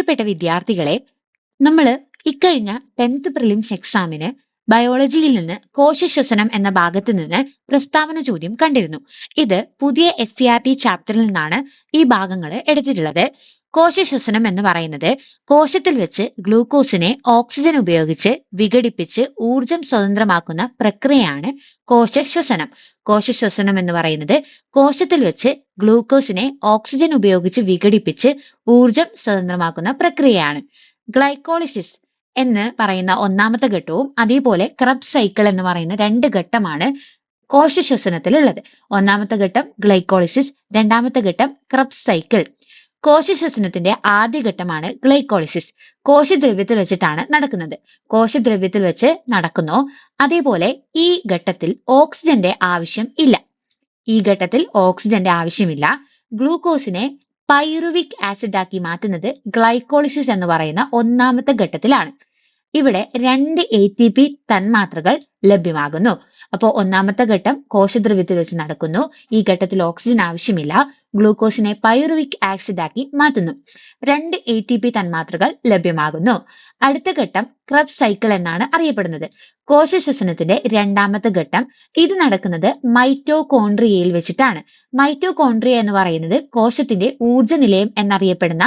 പ്രിയപ്പെട്ട വിദ്യാർത്ഥികളെ, നമ്മൾ ഇക്കഴിഞ്ഞ 10th പ്രിലിംസ് എക്സാമിന് ബയോളജിയിൽ നിന്ന് കോശശ്വസനം എന്ന ഭാഗത്ത് നിന്ന് പ്രസ്താവന ചോദ്യം കണ്ടിരുന്നു. ഇത് പുതിയ SCERT ചാപ്റ്ററിൽ നിന്നാണ് ഈ ഭാഗങ്ങൾ എടുത്തിട്ടുള്ളത്. കോശശ്വസനം എന്ന് പറയുന്നത് കോശത്തിൽ വെച്ച് ഗ്ലൂക്കോസിനെ ഓക്സിജൻ ഉപയോഗിച്ച് വിഘടിപ്പിച്ച് ഊർജം സ്വതന്ത്രമാക്കുന്ന പ്രക്രിയയാണ് കോശശ്വസനം. കോശശ്വസനം എന്ന് പറയുന്നത് കോശത്തിൽ വെച്ച് ഗ്ലൂക്കോസിനെ ഓക്സിജൻ ഉപയോഗിച്ച് വിഘടിപ്പിച്ച് ഊർജം സ്വതന്ത്രമാക്കുന്ന പ്രക്രിയയാണ്. ഗ്ലൈക്കോളിസിസ് എന്ന് പറയുന്ന ഒന്നാമത്തെ ഘട്ടവും അതേപോലെ ക്രബ്സ് സൈക്കിൾ എന്ന് പറയുന്ന 2 ഘട്ടമാണ് കോശശ്വസനത്തിലുള്ളത്. ഒന്നാമത്തെ ഘട്ടം ഗ്ലൈക്കോളിസിസ്, രണ്ടാമത്തെ ഘട്ടം ക്രബ്സ് സൈക്കിൾ. കോശശ്വസനത്തിന്റെ ആദ്യ ഘട്ടമാണ് ഗ്ലൈക്കോളിസിസ്. കോശദ്രവ്യത്തിൽ വെച്ചിട്ടാണ് നടക്കുന്നത്. കോശദ്രവ്യത്തിൽ വെച്ച് നടക്കുന്നു. അതേപോലെ ഈ ഘട്ടത്തിൽ ഓക്സിജന്റെ ആവശ്യം ഇല്ല. ഗ്ലൂക്കോസിനെ പൈറുവിക് ആസിഡ് ആക്കി മാറ്റുന്നത് ഗ്ലൈക്കോളിസിസ് എന്ന് പറയുന്ന ഒന്നാമത്തെ ഘട്ടത്തിലാണ്. ഇവിടെ 2 ATP തന്മാത്രകൾ ലഭ്യമാകുന്നു. അപ്പോൾ ഒന്നാമത്തെ ഘട്ടം കോശദ്രവ്യത്തിൽ വെച്ച് നടക്കുന്നു. ഈ ഘട്ടത്തിൽ ഓക്സിജൻ ആവശ്യമില്ല. ഗ്ലൂക്കോസിനെ പൈറുവിക് ആസിഡ് ആക്കി മാറ്റുന്നു. 2 ATP തന്മാത്രകൾ ലഭ്യമാകുന്നു. അടുത്ത ഘട്ടം ക്രബ്സ് സൈക്കിൾ എന്നാണ് അറിയപ്പെടുന്നത്. കോശശ്വസനത്തിന്റെ രണ്ടാമത്തെ ഘട്ടം. ഇത് നടക്കുന്നത് മൈറ്റോകോൺട്രിയയിൽ വെച്ചിട്ടാണ്. മൈറ്റോകോൺട്രിയ എന്ന് പറയുന്നത് കോശത്തിന്റെ ഊർജ്ജ നിലയം എന്നറിയപ്പെടുന്ന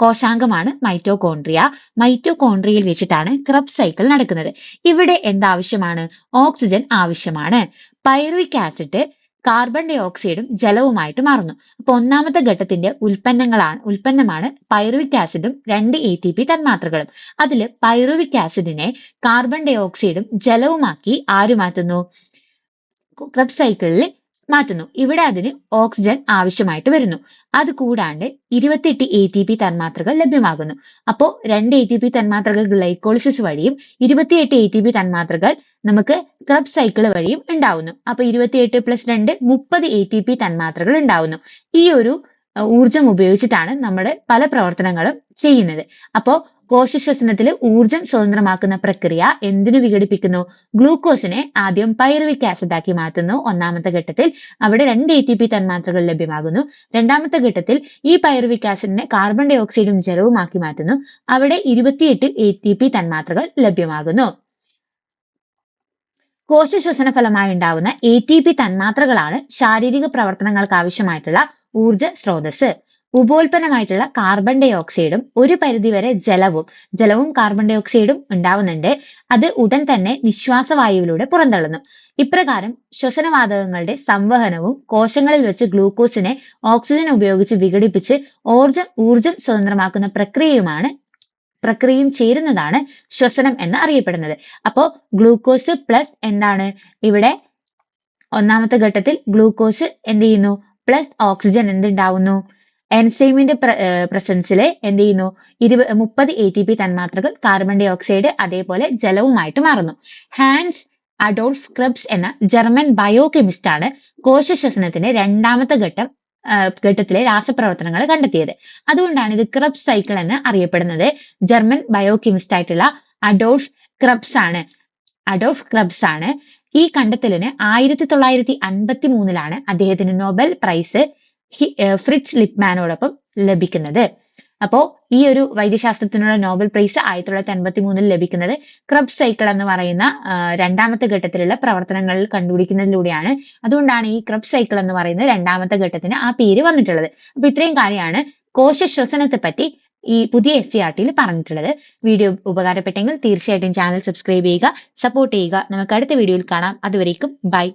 കോശാംഗമാണ് മൈറ്റോകോൺട്രിയ. മൈറ്റോകോൺട്രിയയിൽ വെച്ചിട്ടാണ് ക്രബ്സ് സൈക്കിൾ നടക്കുന്നത്. ഇവിടെ എന്താവശ്യമാണ്? ഓക്സിജൻ ആവശ്യമാണ്. പൈറുവിക് ആസിഡ് കാർബൺ ഡൈ ഓക്സൈഡും ജലവുമായിട്ട് മാറുന്നു. അപ്പൊ ഒന്നാമത്തെ ഘട്ടത്തിന്റെ ഉൽപ്പന്നമാണ് പൈറുവിക് ആസിഡും 2 ATP തന്മാത്രകളും. അതിൽ പൈറുവിക് ആസിഡിനെ കാർബൺ ഡൈ ഓക്സൈഡും ജലവുമാക്കി ആര് മാറ്റുന്നു? ക്രബ്സ് സൈക്കിളിൽ മാറ്റുന്നു. ഇവിടെ അതിന് ഓക്സിജൻ ആവശ്യമായിട്ട് വരുന്നു. അത് കൂടാണ്ട് 28 ATP തന്മാത്രകൾ ലഭ്യമാകുന്നു. അപ്പോൾ 2 ATP തന്മാത്രകൾ ഗ്ലൈക്കോളിസിസ് വഴിയും 28 ATP തന്മാത്രകൾ നമുക്ക് ക്രബ്സ് സൈക്കിൾ വഴിയും ഉണ്ടാവുന്നു. അപ്പൊ 28 + 2 30 ATP തന്മാത്രകൾ ഉണ്ടാവുന്നു. ഈ ഒരു ഊർജം ഉപയോഗിച്ചിട്ടാണ് നമ്മുടെ പല പ്രവർത്തനങ്ങളും ചെയ്യുന്നത്. അപ്പോൾ കോശശ്വസനത്തിൽ ഊർജം സ്വതന്ത്രമാക്കുന്ന പ്രക്രിയ എന്തിനു വിഘടിപ്പിക്കുന്നു? ഗ്ലൂക്കോസിനെ ആദ്യം പൈറുവിക് ആസിഡ് ആക്കി മാറ്റുന്നു. ഒന്നാമത്തെ ഘട്ടത്തിൽ അവിടെ 2 ATP തന്മാത്രകൾ ലഭ്യമാകുന്നു. രണ്ടാമത്തെ ഘട്ടത്തിൽ ഈ പൈറുവിക് ആസിഡിനെ കാർബൺ ഡൈ ഓക്സൈഡും ജലവുമാക്കി മാറ്റുന്നു. അവിടെ 28 ATP തന്മാത്രകൾ ലഭ്യമാകുന്നു. കോശശ്വസന ഫലമായി ഉണ്ടാവുന്ന ATP തന്മാത്രകളാണ് ശാരീരിക പ്രവർത്തനങ്ങൾക്ക് ആവശ്യമായിട്ടുള്ള ഊർജ സ്രോതസ്. ഉപോൽപ്പന്നമായിട്ടുള്ള കാർബൺ ഡൈ ഓക്സൈഡും ഒരു പരിധിവരെ ജലവും കാർബൺ ഡൈ ഓക്സൈഡും ഉണ്ടാവുന്നുണ്ട്. അത് ഉടൻ തന്നെ നിശ്വാസവായുവിലൂടെ പുറന്തള്ളുന്നു. ഇപ്രകാരം ശ്വസനവാതകങ്ങളുടെ സംവഹനവും കോശങ്ങളിൽ വെച്ച് ഗ്ലൂക്കോസിനെ ഓക്സിജൻ ഉപയോഗിച്ച് വിഘടിപ്പിച്ച് ഊർജം സ്വതന്ത്രമാക്കുന്ന പ്രക്രിയയും ചേരുന്നതാണ് ശ്വസനം എന്ന് അറിയപ്പെടുന്നത്. അപ്പോൾ ഗ്ലൂക്കോസ് പ്ലസ് എന്താണ്? ഇവിടെ ഒന്നാമത്തെ ഘട്ടത്തിൽ ഗ്ലൂക്കോസ് എന്ത് ചെയ്യുന്നു? Plus oxygen എന്തുണ്ടാവുന്നു? എൻസൈമിന്റെ പ്രസൻസിൽ എന്ത് ചെയ്യുന്നു? 30 ATP തന്മാത്രകൾ കാർബൺ ഡൈ ഓക്സൈഡ് അതേപോലെ ജലവുമായിട്ട് മാറുന്നു. ഹാൻസ് അഡോൾഫ് ക്രബ്സ് എന്ന ജർമ്മൻ ബയോകെമിസ്റ്റ് ആണ് കോശശ്വസനത്തിന്റെ രണ്ടാമത്തെ ഘട്ടത്തിലെ രാസപ്രവർത്തനങ്ങൾ കണ്ടെത്തിയത്. അതുകൊണ്ടാണ് ഇത് ക്രബ്സ് സൈക്കിൾ എന്ന് അറിയപ്പെടുന്നത്. ജർമ്മൻ ബയോകെമിസ്റ്റ് ആയിട്ടുള്ള അഡോൾഫ് ക്രബ്സ് ആണ് ഈ കണ്ടെത്തലിന് 1953 അദ്ദേഹത്തിന് നൊബേൽ പ്രൈസ് ഫ്രിറ്റ്സ് ലിപ്മാനോടൊപ്പം ലഭിക്കുന്നത്. അപ്പോ ഈ ഒരു വൈദ്യശാസ്ത്രത്തിനുള്ള നോബൽ പ്രൈസ് 1953 ലഭിക്കുന്നത് ക്രബ്സ് സൈക്കിൾ എന്ന് പറയുന്ന രണ്ടാമത്തെ ഘട്ടത്തിലുള്ള പ്രവർത്തനങ്ങൾ കണ്ടുപിടിക്കുന്നതിലൂടെയാണ്. അതുകൊണ്ടാണ് ഈ ക്രബ്സ് സൈക്കിൾ എന്ന് പറയുന്ന രണ്ടാമത്തെ ഘട്ടത്തിന് ആ പേര് വന്നിട്ടുള്ളത്. അപ്പൊ ഇത്രയും കാര്യമാണ് കോശശ്വസനത്തെ പറ്റി ഈ പുതിയ SCERTയിൽ പറഞ്ഞിട്ടുള്ളത്. വീഡിയോ ഉപകാരപ്പെട്ടെങ്കിൽ തീർച്ചയായിട്ടും ചാനൽ സബ്സ്ക്രൈബ് ചെയ്യുക, സപ്പോർട്ട് ചെയ്യുക. നമുക്ക് അടുത്ത വീഡിയോയിൽ കാണാം. അതുവരേക്കും ബൈ.